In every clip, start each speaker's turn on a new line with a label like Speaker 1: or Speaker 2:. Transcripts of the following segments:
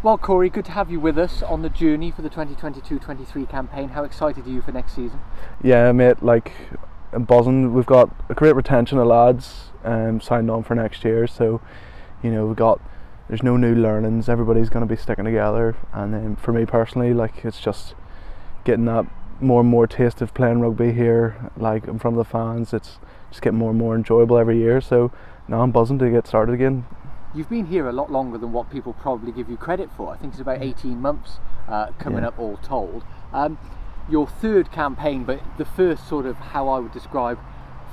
Speaker 1: Well, Corey, good to have you with us on the journey for the 2022-23 campaign. How excited are you for next season?
Speaker 2: Yeah, mate, I'm buzzing. We've got a great retention of lads signed on for next year, so there's no new learnings. Everybody's going to be sticking together, and for me personally, it's just getting that more and more taste of playing rugby here, in front of the fans. It's just getting more and more enjoyable every year. So now I'm buzzing to get started again.
Speaker 1: You've been here a lot longer than what people probably give you credit for. I think it's about 18 months coming up all told. Your third campaign, but the first sort of how I would describe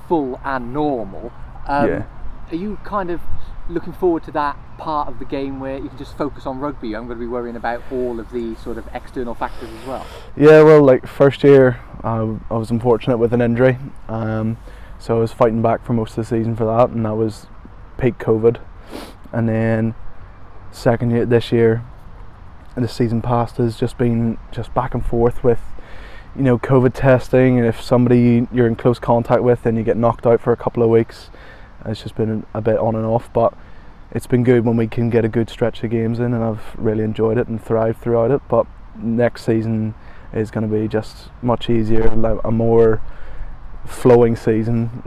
Speaker 1: full and normal. Are you kind of looking forward to that part of the game where you can just focus on rugby? I'm going to be worrying about all of the sort of external factors as well.
Speaker 2: Yeah, well, first year I was unfortunate with an injury, so I was fighting back for most of the season for that, and that was peak COVID. And then second year, this year, and the season past has just been back and forth with COVID testing, and if somebody you're in close contact with, then you get knocked out for a couple of weeks. It's just been a bit on and off, but it's been good when we can get a good stretch of games in, and I've really enjoyed it and thrived throughout it. But next season is going to be just much easier, a more flowing season,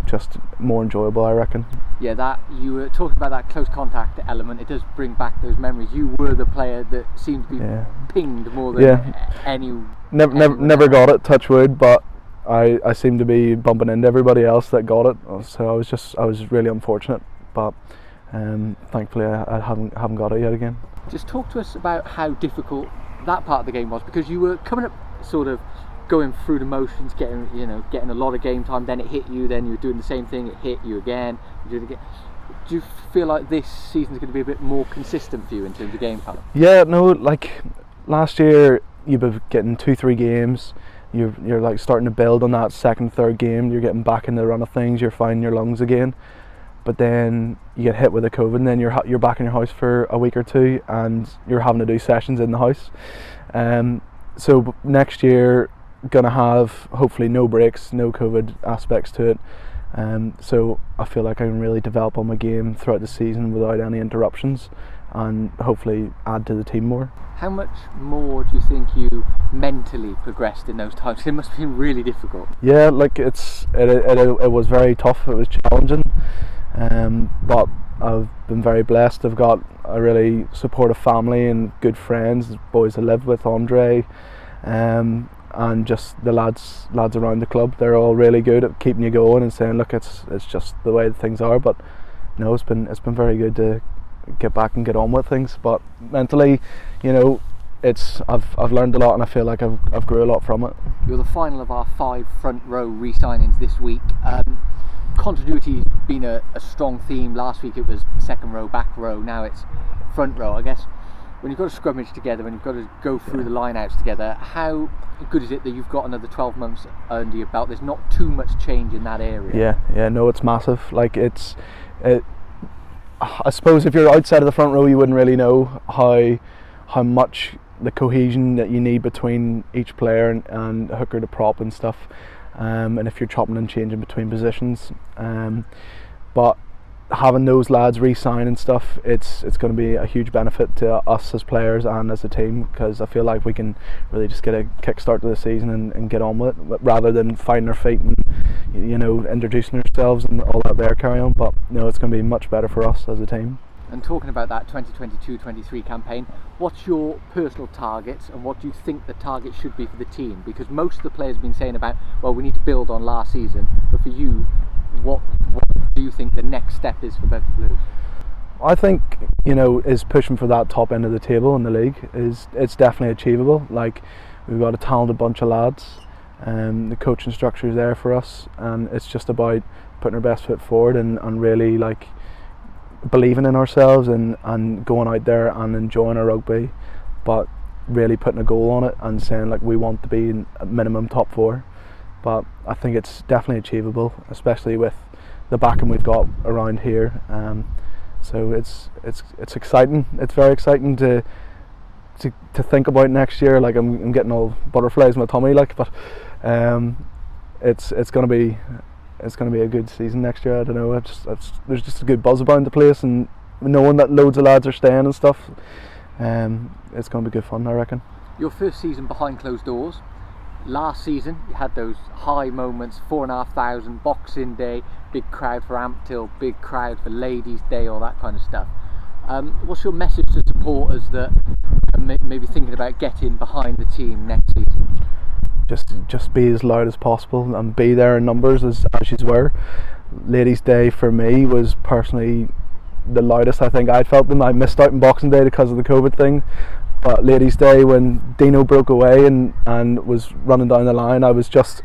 Speaker 2: just more enjoyable, I reckon.
Speaker 1: Yeah, that you were talking about that close contact element. It does bring back those memories. You were the player that seemed to be pinged more than any.
Speaker 2: Never got it, touch wood, but I seem to be bumping into everybody else that got it. So I was really unfortunate, but thankfully I haven't got it yet again.
Speaker 1: Just talk to us about how difficult that part of the game was, because you were coming up sort of going through the motions, getting a lot of game time, then it hit you, then you were doing the same thing, it hit you again, you do it again. Do you feel like this season's going to be a bit more consistent for you in terms of game time?
Speaker 2: Yeah, no, last year you've been getting 2-3 games, you're starting to build on that second, third game, you're getting back in the run of things, you're finding your lungs again. But then you get hit with the COVID, and then you're back in your house for a week or two, and you're having to do sessions in the house. So next year, gonna have hopefully no breaks, no COVID aspects to it, so I feel like I can really develop on my game throughout the season without any interruptions, and hopefully add to the team more.
Speaker 1: How much more do you think you mentally progressed in those times? It must have been really difficult.
Speaker 2: Yeah, it was very tough, it was challenging, but I've been very blessed. I've got a really supportive family and good friends, boys I live with, Andre, and just the lads around the club. They're all really good at keeping you going and saying, look, it's just the way things are. But no, it's been very good to get back and get on with things. But mentally, I've learned a lot, and I feel like I've grew a lot from it.
Speaker 1: You're the final of our 5 front row re-signings this week. Continuity's been a strong theme. Last week it was second row, back row. Now it's front row. I guess when you've got to scrummage together, when you've got to go through the line-outs together, how good is it that you've got another 12 months under your belt? There's not too much change in that area.
Speaker 2: Yeah, no, it's massive. I suppose if you're outside of the front row, you wouldn't really know how much the cohesion that you need between each player and hooker to prop and stuff, and if you're chopping and changing between positions. But having those lads re-sign and stuff, it's going to be a huge benefit to us as players and as a team, because I feel like we can really just get a kick start to the season and get on with it, rather than finding our feet and introducing ourselves and all that there carry on. But it's going to be much better for us as a team.
Speaker 1: And talking about that 2022-23 campaign, what's your personal targets, and what do you think the target should be for the team? Because most of the players have been saying about, well, we need to build on last season, but for you, what do you think the next step is for Bedford Blues?
Speaker 2: I think is pushing for that top end of the table in the league. It's definitely achievable. We've got a talented bunch of lads, the coaching structure is there for us, and it's just about putting our best foot forward and really believing in ourselves and going out there and enjoying our rugby, but really putting a goal on it and saying we want to be in a minimum top 4. But I think it's definitely achievable, especially with the backing we've got around here. So it's exciting. It's very exciting to think about next year. I'm getting all butterflies in my tummy, but it's going to be a good season next year. I don't know. There's just a good buzz around the place, and knowing that loads of lads are staying and stuff, It's going to be good fun, I reckon.
Speaker 1: Your first season behind closed doors. Last season you had those high moments, 4,500, Boxing Day, big crowd for Amptill, big crowd for Ladies Day, all that kind of stuff. What's your message to supporters that are maybe thinking about getting behind the team next season?
Speaker 2: Just be as loud as possible and be there in numbers as you were. Ladies Day for me was personally the loudest I think I'd felt them. I missed out on Boxing Day because of the COVID thing, but Ladies Day, when Dino broke away and was running down the line, I was just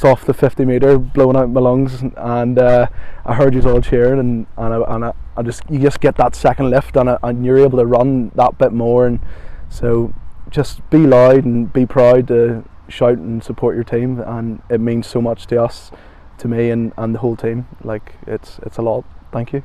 Speaker 2: off the 50 metre blowing out my lungs, and I heard you all cheering, and you just get that second lift, and you're able to run that bit more. And so just be loud and be proud to shout and support your team, and it means so much to us, to me, and the whole team. Like, it's a lot. Thank you.